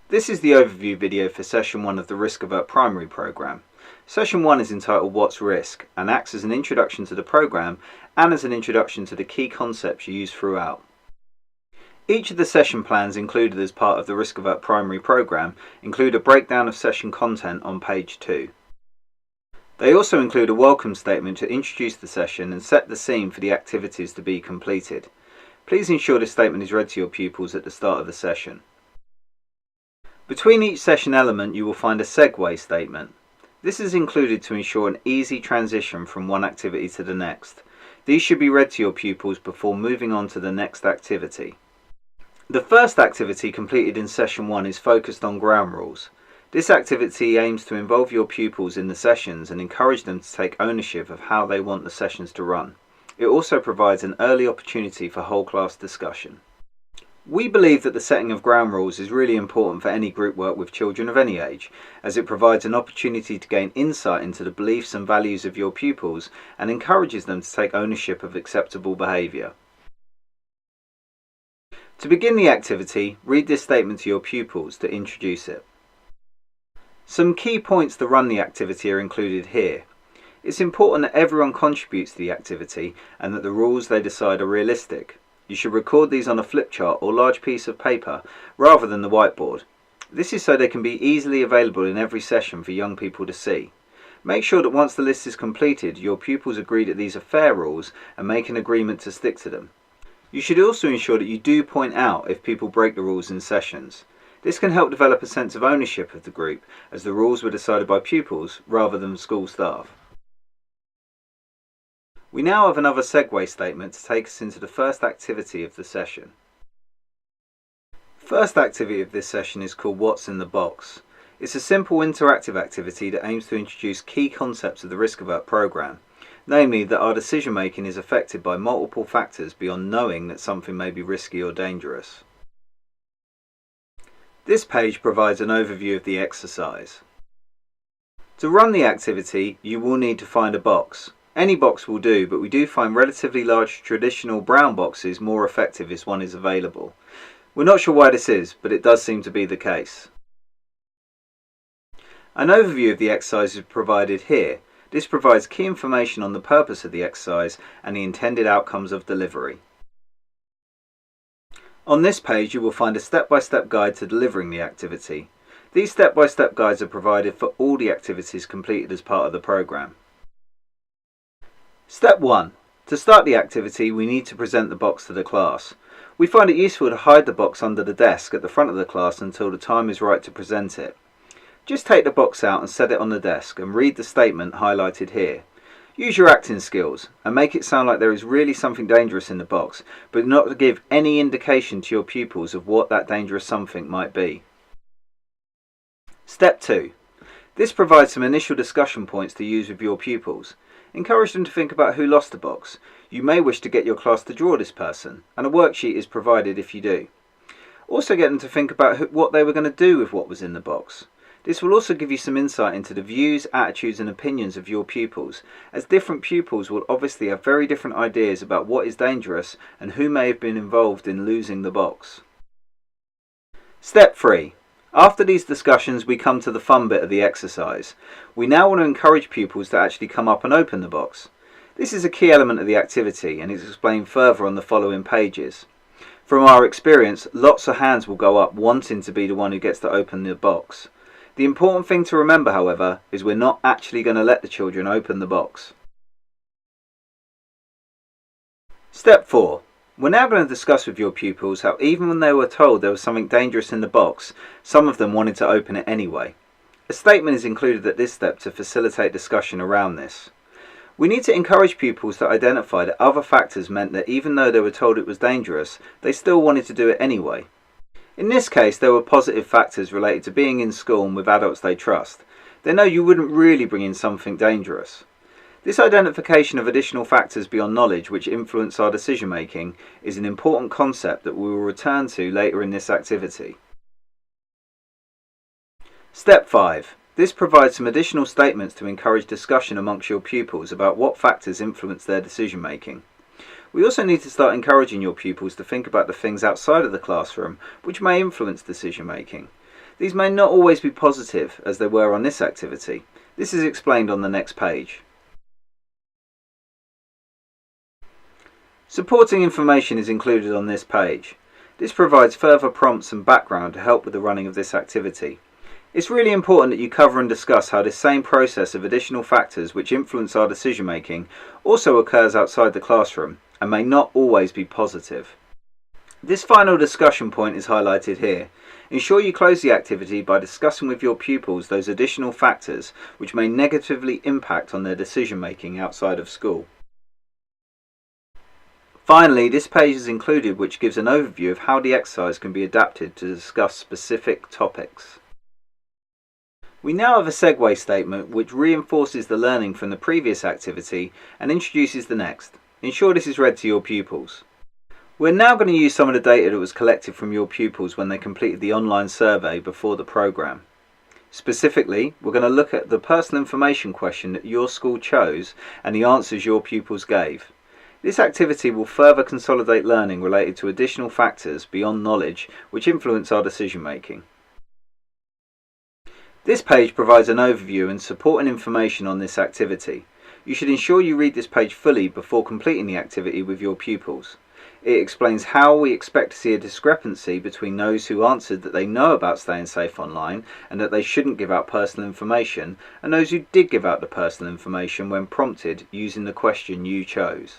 This is the overview video for Session 1 of the Risk-Avert primary programme. Session 1 is entitled What's Risk and acts as an introduction to the programme and as an introduction to the key concepts you use throughout. Each of the session plans included as part of the Risk-Avert primary programme include a breakdown of session content on page 2. They also include a welcome statement to introduce the session and set the scene for the activities to be completed. Please ensure this statement is read to your pupils at the start of the session. Between each session element you will find a segue statement. This is included to ensure an easy transition from one activity to the next. These should be read to your pupils before moving on to the next activity. The first activity completed in Session 1 is focused on ground rules. This activity aims to involve your pupils in the sessions and encourage them to take ownership of how they want the sessions to run. It also provides an early opportunity for whole class discussion. We believe that the setting of ground rules is really important for any group work with children of any age, as it provides an opportunity to gain insight into the beliefs and values of your pupils and encourages them to take ownership of acceptable behaviour. To begin the activity, read this statement to your pupils to introduce it. Some key points to run the activity are included here. It's important that everyone contributes to the activity and that the rules they decide are realistic. You should record these on a flip chart or large piece of paper rather than the whiteboard. This is so they can be easily available in every session for young people to see. Make sure that once the list is completed, your pupils agree that these are fair rules and make an agreement to stick to them. You should also ensure that you do point out if people break the rules in sessions. This can help develop a sense of ownership of the group, as the rules were decided by pupils rather than school staff. We now have another segue statement to take us into the first activity of the session. First activity of this session is called What's in the Box. It's a simple interactive activity that aims to introduce key concepts of the Risk-Avert programme, namely that our decision making is affected by multiple factors beyond knowing that something may be risky or dangerous. This page provides an overview of the exercise. To run the activity, you will need to find a box. Any box will do, but we do find relatively large traditional brown boxes more effective if one is available. We're not sure why this is, but it does seem to be the case. An overview of the exercise is provided here. This provides key information on the purpose of the exercise and the intended outcomes of delivery. On this page you will find a step-by-step guide to delivering the activity. These step-by-step guides are provided for all the activities completed as part of the programme. Step 1. To start the activity, we need to present the box to the class. We find it useful to hide the box under the desk at the front of the class until the time is right to present it. Just take the box out and set it on the desk and read the statement highlighted here. Use your acting skills and make it sound like there is really something dangerous in the box, but not to give any indication to your pupils of what that dangerous something might be. Step 2. This provides some initial discussion points to use with your pupils. Encourage them to think about who lost the box. You may wish to get your class to draw this person, and a worksheet is provided if you do. Also get them to think about what they were going to do with what was in the box. This will also give you some insight into the views, attitudes and opinions of your pupils, as different pupils will obviously have very different ideas about what is dangerous and who may have been involved in losing the box. Step 3. After these discussions we come to the fun bit of the exercise. We now want to encourage pupils to actually come up and open the box. This is a key element of the activity and is explained further on the following pages. From our experience, lots of hands will go up wanting to be the one who gets to open the box. The important thing to remember, however, is we're not actually going to let the children open the box. Step 4. We're now going to discuss with your pupils how even when they were told there was something dangerous in the box, some of them wanted to open it anyway. A statement is included at this step to facilitate discussion around this. We need to encourage pupils to identify that other factors meant that even though they were told it was dangerous, they still wanted to do it anyway. In this case, there were positive factors related to being in school and with adults they trust. They know you wouldn't really bring in something dangerous. This identification of additional factors beyond knowledge which influence our decision making is an important concept that we will return to later in this activity. Step 5. This provides some additional statements to encourage discussion amongst your pupils about what factors influence their decision making. We also need to start encouraging your pupils to think about the things outside of the classroom which may influence decision making. These may not always be positive as they were on this activity. This is explained on the next page. Supporting information is included on this page. This provides further prompts and background to help with the running of this activity. It's really important that you cover and discuss how this same process of additional factors which influence our decision making also occurs outside the classroom and may not always be positive. This final discussion point is highlighted here. Ensure you close the activity by discussing with your pupils those additional factors which may negatively impact on their decision making outside of school. Finally, this page is included which gives an overview of how the exercise can be adapted to discuss specific topics. We now have a segue statement which reinforces the learning from the previous activity and introduces the next. Ensure this is read to your pupils. We're now going to use some of the data that was collected from your pupils when they completed the online survey before the programme. Specifically, we're going to look at the personal information question that your school chose and the answers your pupils gave. This activity will further consolidate learning related to additional factors beyond knowledge which influence our decision making. This page provides an overview and supporting information on this activity. You should ensure you read this page fully before completing the activity with your pupils. It explains how we expect to see a discrepancy between those who answered that they know about staying safe online and that they shouldn't give out personal information, and those who did give out the personal information when prompted using the question you chose.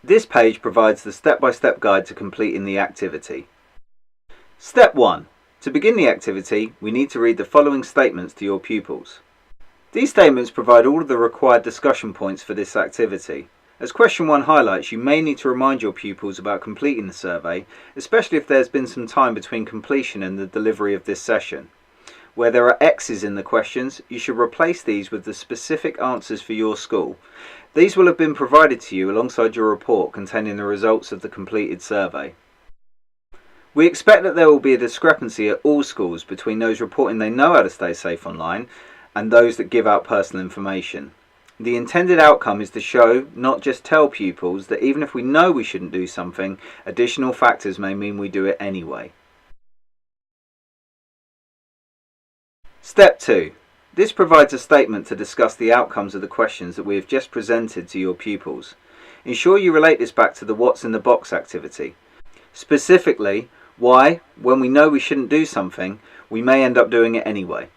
This page provides the step-by-step guide to completing the activity. Step 1. To begin the activity, we need to read the following statements to your pupils. These statements provide all of the required discussion points for this activity. As question 1 highlights, you may need to remind your pupils about completing the survey, especially if there's been some time between completion and the delivery of this session. Where there are X's in the questions, you should replace these with the specific answers for your school. These will have been provided to you alongside your report containing the results of the completed survey. We expect that there will be a discrepancy at all schools between those reporting they know how to stay safe online and those that give out personal information. The intended outcome is to show, not just tell pupils, that even if we know we shouldn't do something, additional factors may mean we do it anyway. Step 2. This provides a statement to discuss the outcomes of the questions that we have just presented to your pupils. Ensure you relate this back to the What's in the Box activity. Specifically, why, when we know we shouldn't do something, we may end up doing it anyway.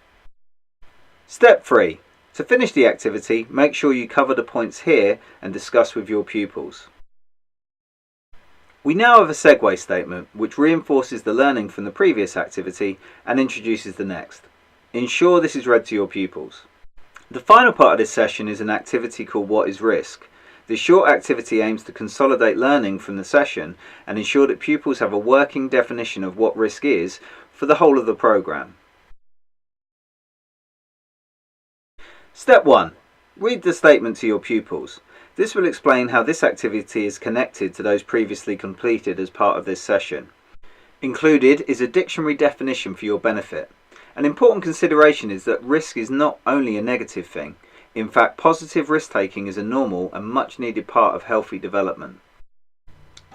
Step 3. To finish the activity, make sure you cover the points here and discuss with your pupils. We now have a segue statement which reinforces the learning from the previous activity and introduces the next. Ensure this is read to your pupils. The final part of this session is an activity called What is Risk? This short activity aims to consolidate learning from the session and ensure that pupils have a working definition of what risk is for the whole of the programme. Step 1. Read the statement to your pupils. This will explain how this activity is connected to those previously completed as part of this session. Included is a dictionary definition for your benefit. An important consideration is that risk is not only a negative thing. In fact, positive risk taking is a normal and much needed part of healthy development.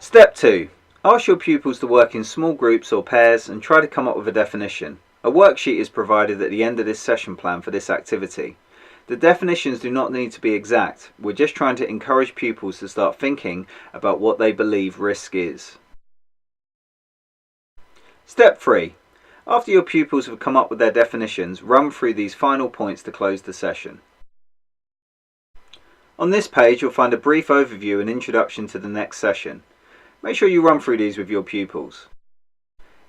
Step 2. Ask your pupils to work in small groups or pairs and try to come up with a definition. A worksheet is provided at the end of this session plan for this activity. The definitions do not need to be exact. We're just trying to encourage pupils to start thinking about what they believe risk is. Step 3. After your pupils have come up with their definitions, run through these final points to close the session. On this page you'll find a brief overview and introduction to the next session. Make sure you run through these with your pupils.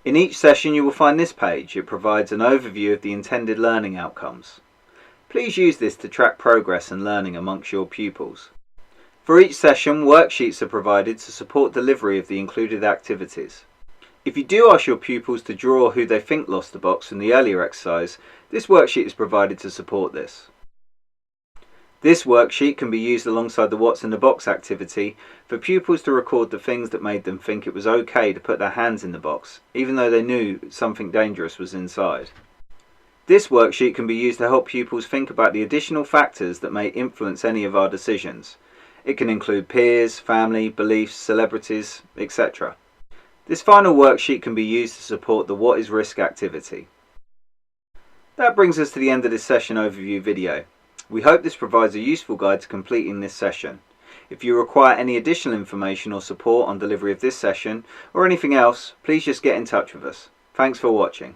In each session you will find this page. It provides an overview of the intended learning outcomes. Please use this to track progress and learning amongst your pupils. For each session, worksheets are provided to support delivery of the included activities. If you do ask your pupils to draw who they think lost the box from the earlier exercise, this worksheet is provided to support this. This worksheet can be used alongside the What's in the Box activity for pupils to record the things that made them think it was okay to put their hands in the box, even though they knew something dangerous was inside. This worksheet can be used to help pupils think about the additional factors that may influence any of our decisions. It can include peers, family, beliefs, celebrities, etc. This final worksheet can be used to support the What is Risk activity. That brings us to the end of this session overview video. We hope this provides a useful guide to completing this session. If you require any additional information or support on delivery of this session or anything else, please just get in touch with us. Thanks for watching.